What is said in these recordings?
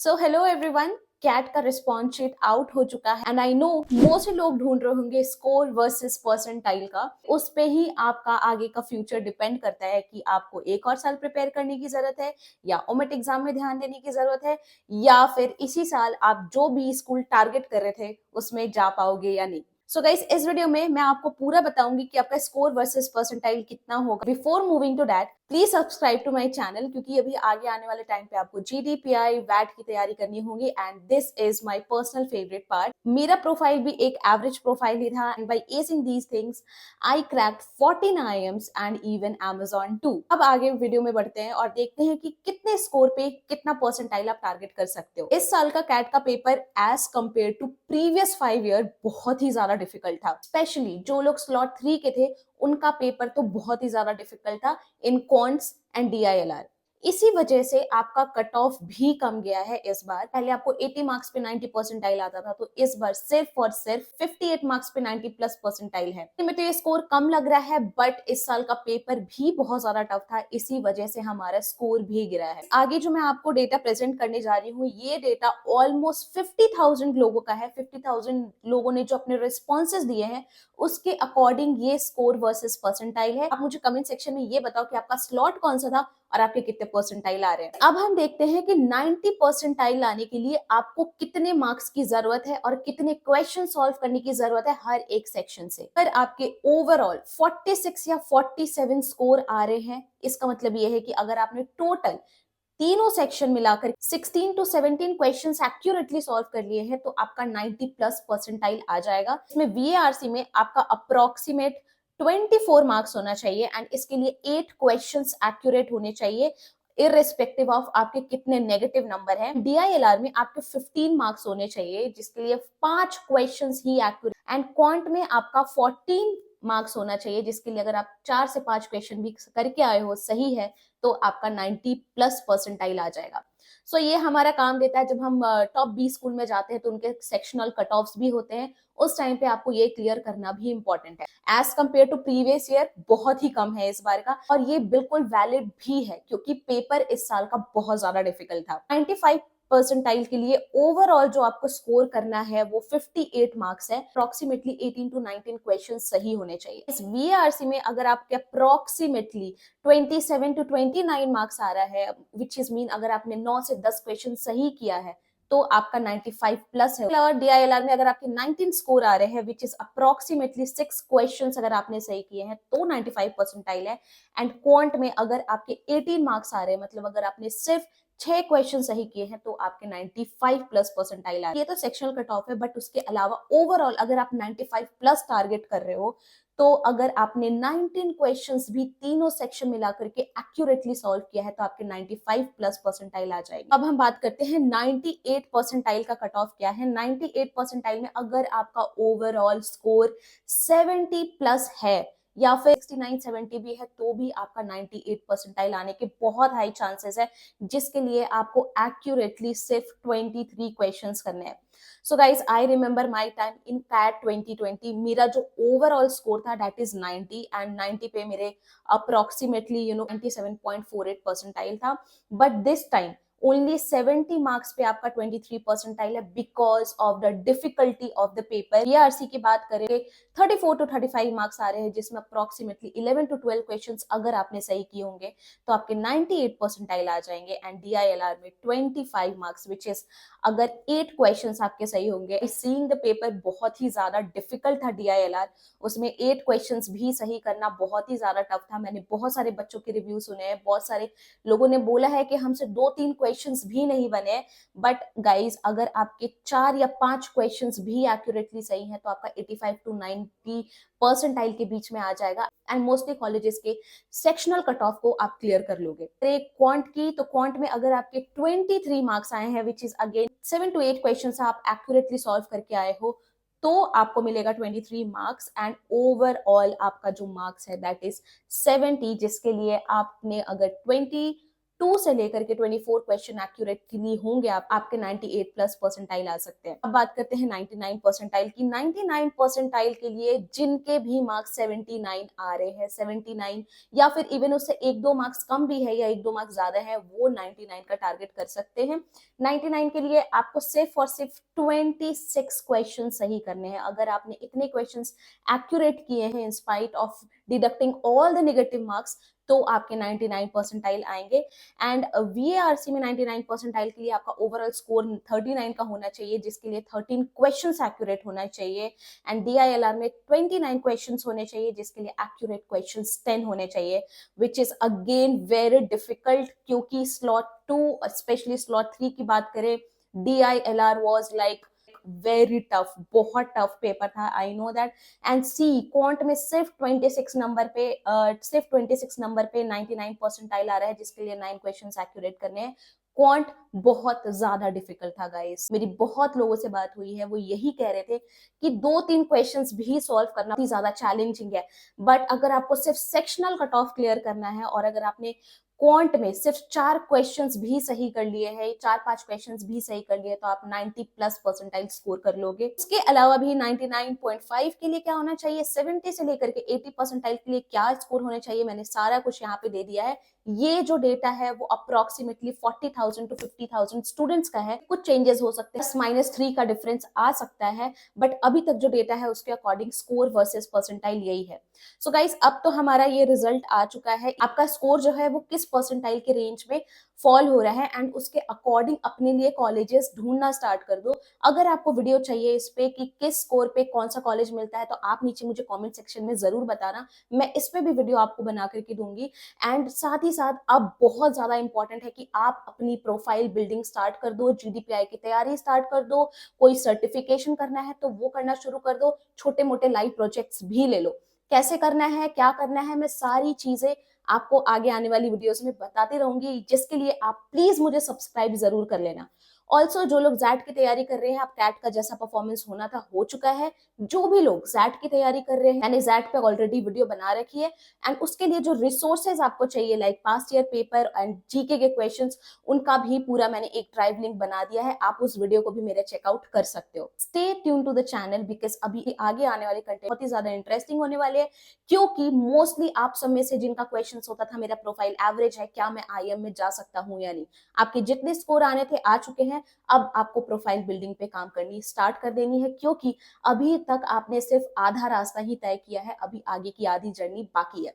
So hello everyone. Cat का response sheet out हो चुका है एंड आई नो मोस्ट लोग ढूंढ रहे होंगे स्कोर वर्सेस परसेंटाइल का। उस पे ही आपका आगे का फ्यूचर डिपेंड करता है कि आपको एक और साल प्रिपेयर करने की जरूरत है या ओमेट एग्जाम में ध्यान देने की जरूरत है या फिर इसी साल आप जो भी स्कूल टारगेट कर रहे थे उसमें जा पाओगे या नहीं। सो गाइस, इस वीडियो में मैं आपको पूरा बताऊंगी कि आपका स्कोर वर्सेस परसेंटाइल कितना होगा। Before moving to that, please subscribe to my channel क्योंकि अभी आगे आने वाले टाइम पे आपको जीडीपीआई वैट की तैयारी करनी होगी and this is my personal favourite part. मेरा प्रोफाइल भी एक एवरेज प्रोफाइल ही था and by acing these things I cracked 14 IIMs and even Amazon too। अब आगे वीडियो में बढ़ते हैं और देखते हैं कि कितने स्कोर पे कितना परसेंटाइल आप टारगेट कर सकते हो। इस साल का कैट का paper as compare to previous 5 year बहुत ही ज्यादा डिफिकल्ट था। स्पेशली जो लोग स्लॉट 3 के थे उनका पेपर तो बहुत ही ज्यादा डिफिकल्ट था इन क्वांट्स एंड DILR। इसी वजह से आपका कट ऑफ भी कम गया है इस बार। पहले आपको 80 मार्क्स पे 90 परसेंटाइल आता था, तो इस बार सिर्फ और सिर्फ 58 मार्क्स पे 90 प्लस परसेंटाइल है। में तो ये स्कोर कम लग रहा है बट इस साल का पेपर भी बहुत ज्यादा टफ था, इसी वजह से हमारा स्कोर भी गिरा है। आगे जो मैं आपको डेटा प्रेजेंट करने जा रही हूँ ये डेटा ऑलमोस्ट 50,000 लोगों का है। 50,000 लोगों ने जो अपने रिस्पॉन्सेज दिए हैं उसके अकॉर्डिंग ये स्कोर वर्सेस परसेंटाइल है। आप मुझे कमेंट सेक्शन में ये बताओ कि आपका स्लॉट कौन सा था और आपके कितने परसेंटाइल आ रहे हैं। अब हम देखते हैं कि 90 परसेंटाइल लाने के लिए आपको कितने मार्क्स की जरूरत है और कितने क्वेश्चन सॉल्व करने की जरूरत है हर एक सेक्शन से। अगर आपके ओवरऑल 46 या 47 स्कोर आ रहे हैं, इसका मतलब ये है कि अगर आपने टोटल तीनों सेक्शन मिलाकर 16 टू 17 क्वेश्चंस एक्यूरेटली सॉल्व कर लिए हैं तो आपका 90 प्लस परसेंटाइल आ जाएगा। इसमें VARC में आपका अप्रोक्सीमेट 24 मार्क्स होना चाहिए एंड इसके लिए 8 क्वेश्चंस एक्यूरेट होने चाहिए इररिस्पेक्टिव ऑफ आपके कितने नेगेटिव नंबर हैं। DILR में आपके 15 मार्क्स होने चाहिए जिसके लिए 5 questions he accurate and quant में आपका 14 मार्क्स होना चाहिए जिसके लिए अगर आप 4 से 5 क्वेश्चन भी करके आए हो सही है तो आपका 90 प्लस परसेंटाइल आ जाएगा। सो ये हमारा काम देता है जब हम टॉप 20 स्कूल में जाते हैं तो उनके सेक्शनल कट ऑफ्स भी होते हैं, उस टाइम पे आपको ये क्लियर करना भी इंपॉर्टेंट है। As compare to previous year बहुत ही कम है इस बार का और ये बिल्कुल वैलिड भी है क्योंकि पेपर इस साल का बहुत ज्यादा डिफिकल्ट था। 95 परसेंटाइल के लिए ओवरऑल जो आपको स्कोर करना है वो 58 मार्क्स है। अप्रोक्सीमेटली 18 टू 19 क्वेश्चन सही होने चाहिए। इस VARC में अगर आपके अप्रोक्सीमेटली 27 टू 29 मार्क्स आ रहा है विच इज मीन अगर आपने 9 से 10 क्वेश्चन सही किया है तो आपका 95 प्लस है। और DILR में अगर आपके 19 स्कोर आ रहे हैं विच इज अप्रोक्सीमेटली 6 क्वेश्चंस अगर आपने सही किए हैं तो 95 परसेंटाइल है। एंड क्वांट में अगर आपके 18 मार्क्स आ रहे हैं मतलब अगर आपने सिर्फ 6 क्वेश्चन सही किए हैं तो आपके 95 प्लस परसेंटाइल आ। ये तो सेक्शनल कट ऑफ है बट उसके अलावा ओवरऑल अगर आप 95 प्लस टारगेट कर रहे हो तो अगर आपने 19 क्वेश्चंस भी तीनों सेक्शन मिलाकर के एक्यूरेटली सॉल्व किया है तो आपके 95 प्लस परसेंटाइल आ जाएगी। अब हम बात करते हैं 98 परसेंटाइल का कट ऑफ क्या है। 98 परसेंटाइल में अगर आपका ओवरऑल स्कोर 70 प्लस है या फिर 69 70 भी है तो भी आपका 98 परसेंटाइल आने के बहुत हाई चांसेस है जिसके लिए आपको एक्यूरेटली सिर्फ 23 क्वेश्चंस करने हैं। So guys, I remember my time in CAT 2020 मेरा जो ओवरऑल स्कोर था दैट इज 90 एंड 90 पे मेरे अप्रोक्सीमेटली 97.48 परसेंटाइल था। But this time only 70 marks पे आपका 23 परसेंटाइल है because of the difficulty of the paper. VARC की बात करें 34 टू 35 मार्क्स आ रहे हैं जिसमें अप्रोक्सीमेटली 11 टू 12 क्वेश्चंस अगर आपने सही किए होंगे तो आपके 98 परसेंटाइल आ जाएंगे। एंड DILR में 25 मार्क्स विच इज अगर 8 क्वेश्चंस आपके सही होंगे। सीइंग द पेपर बहुत ही ज्यादा डिफिकल्ट था DILR, उसमें 8 क्वेश्चंस भी सही करना बहुत ही ज्यादा टफ था। मैंने बहुत सारे बच्चों के रिव्यू सुने हैं, बहुत सारे लोगों ने बोला है कि हमसे 2-3 क्वेश्चंस भी नहीं बने। बट गाइज अगर आपके 4 या 5 क्वेश्चंस भी एक्यूरेटली सही हैं तो आपका 85 टू 90 परसेंटाइल के बीच में आ जाएगा एंड मोस्टली कॉलेजेस के सेक्शनल कट ऑफ को आप क्लियर कर लोगे। क्वांट की तो क्वांट में अगर आपके 23 मार्क्स आए हैं which is again 7 to 8 questions आप एक्यूरेटली सॉल्व करके आए हो तो आपको मिलेगा 23 मार्क्स एंड ओवरऑल आपका जो मार्क्स है दैट इज 70 जिसके लिए आपने अगर 2 से लेकर के 24 क्वेश्चन एक्यूरेटली होंगे आपके 98 प्लस परसेंटाइल आ सकते हैं। अब बात करते हैं 99 परसेंटाइल की। 99 परसेंटाइल के लिए जिनके भी मार्क्स 79 आ रहे हैं, 79 या फिर इवन उससे 1-2 मार्क्स कम भी है या 1-2 मार्क्स ज्यादा है, वो 99 का टारगेट कर सकते हैं। 99 के लिए आपको सिर्फ और सिर्फ 26 क्वेश्चन सही करने हैं। अगर आपने इतने क्वेश्चंस एक्यूरेट किए हैं in spite of deducting all the negative marks, तो आपके 99 परसेंटाइल आएंगे। एंड वीएआरसी में 99 परसेंटाइल के लिए आपका ओवरऑल स्कोर 39 का होना चाहिए, जिसके लिए 13 क्वेश्चंस एक्यूरेट होना चाहिए। एंड डीआईएलआर में 29 क्वेश्चंस होने चाहिए, जिसके लिए एक्यूरेट क्वेश्चंस 10 होने चाहिए, which is again very difficult, क्योंकि स्लॉट 2 स्पेशली स्लॉट 3 की बात करें, DILR was like very tough, बहुत टफ पेपर था, I know that. And see quant में सिर्फ 26 नंबर पे 99 परसेंटाइल आ रहा है, जिसके लिए 9 क्वेश्चंस एक्यूरेट करने हैं। क्वांट बहुत ज्यादा डिफिकल्ट था गाइस। मेरी बहुत लोगों से बात हुई है, वो यही कह रहे थे कि 2-3 क्वेश्चंस भी सॉल्व करना बहुत ज्यादा चैलेंजिंग है। बट अगर आपको सिर्फ सेक्शनल कट ऑफ क्लियर करना है और अगर आपने क्वांट में सिर्फ 4 क्वेश्चंस भी सही कर लिए हैं, 4-5 क्वेश्चंस भी सही कर लिए, तो आप 90 प्लस परसेंटाइल स्कोर कर लोगे। इसके अलावा भी 99.5 के लिए क्या होना चाहिए, 70 से लेकर के 80 परसेंटाइल के लिए क्या स्कोर होने चाहिए, मैंने सारा कुछ यहाँ पे दे दिया है। ये जो डेटा है वो अप्रोक्सीमेटली 40,000 टू 50,000 स्टूडेंट्स का है। कुछ चेंजेस हो सकते हैं, -3 का डिफरेंस आ सकता है, बट अभी तक जो डेटा है उसके अकॉर्डिंग स्कोर वर्सेस परसेंटाइल यही है। सो गाइस, अब तो हमारा ये रिजल्ट आ चुका है। आपका स्कोर जो है वो किस परसेंटाइल के रेंज में फॉल हो रहा है, एंड उसके अकॉर्डिंग अपने लिए कॉलेजेस ढूंढना स्टार्ट कर दो। अगर आपको वीडियो चाहिए इस पे कि किस स्कोर पे कौन सा कॉलेज मिलता है, तो आप नीचे मुझे कमेंट सेक्शन में जरूर बताना, मैं इस पे भी वीडियो आपको बना करके दूंगी। एंड साथ ही साथ अब बहुत ज्यादा इंपॉर्टेंट है कि आप अपनी प्रोफाइल बिल्डिंग स्टार्ट कर दो, जीडीपीआई की तैयारी स्टार्ट कर दो, कोई सर्टिफिकेशन करना है तो वो करना शुरू कर दो, छोटे मोटे लाइव प्रोजेक्ट्स भी ले लो। कैसे करना है, क्या करना है, मैं सारी चीजें आपको आगे आने वाली वीडियोस में बताती रहूंगी, जिसके लिए आप प्लीज मुझे सब्सक्राइब जरूर कर लेना। ऑल्सो जो लोग जैट की तैयारी कर रहे हैं, आप कैट का जैसा परफॉर्मेंस होना था हो चुका है। जो भी लोग जैट की तैयारी कर रहे हैं, मैंने जैट पे ऑलरेडी वीडियो बना रखी है, एंड उसके लिए जो रिसोर्सेज आपको चाहिए like past year paper and GK के क्वेश्चंस, उनका भी पूरा मैंने एक ड्राइव लिंक बना दिया है, आप उस वीडियो को भी मेरे चेकआउट कर सकते हो। Stay tune to the channel, because अभी आगे आने वाले कंटेंट बहुत ही ज्यादा इंटरेस्टिंग होने वाले हैं, क्योंकि मोस्टली आप सब में से जिनका क्वेश्चन होता था मेरा प्रोफाइल एवरेज है, क्या मैं आईएम में जा सकता हूँ या नहीं, आपके जितने स्कोर आने थे आ चुके हैं। अब आपको प्रोफाइल बिल्डिंग पे काम करनी स्टार्ट कर देनी है, क्योंकि अभी तक आपने सिर्फ आधा रास्ता ही तय किया है, अभी आगे की आधी जर्नी बाकी है।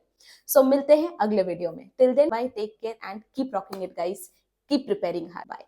सो मिलते हैं अगले वीडियो में। Till then bye, take care and keep rocking it guys, keep preparing hard. Bye.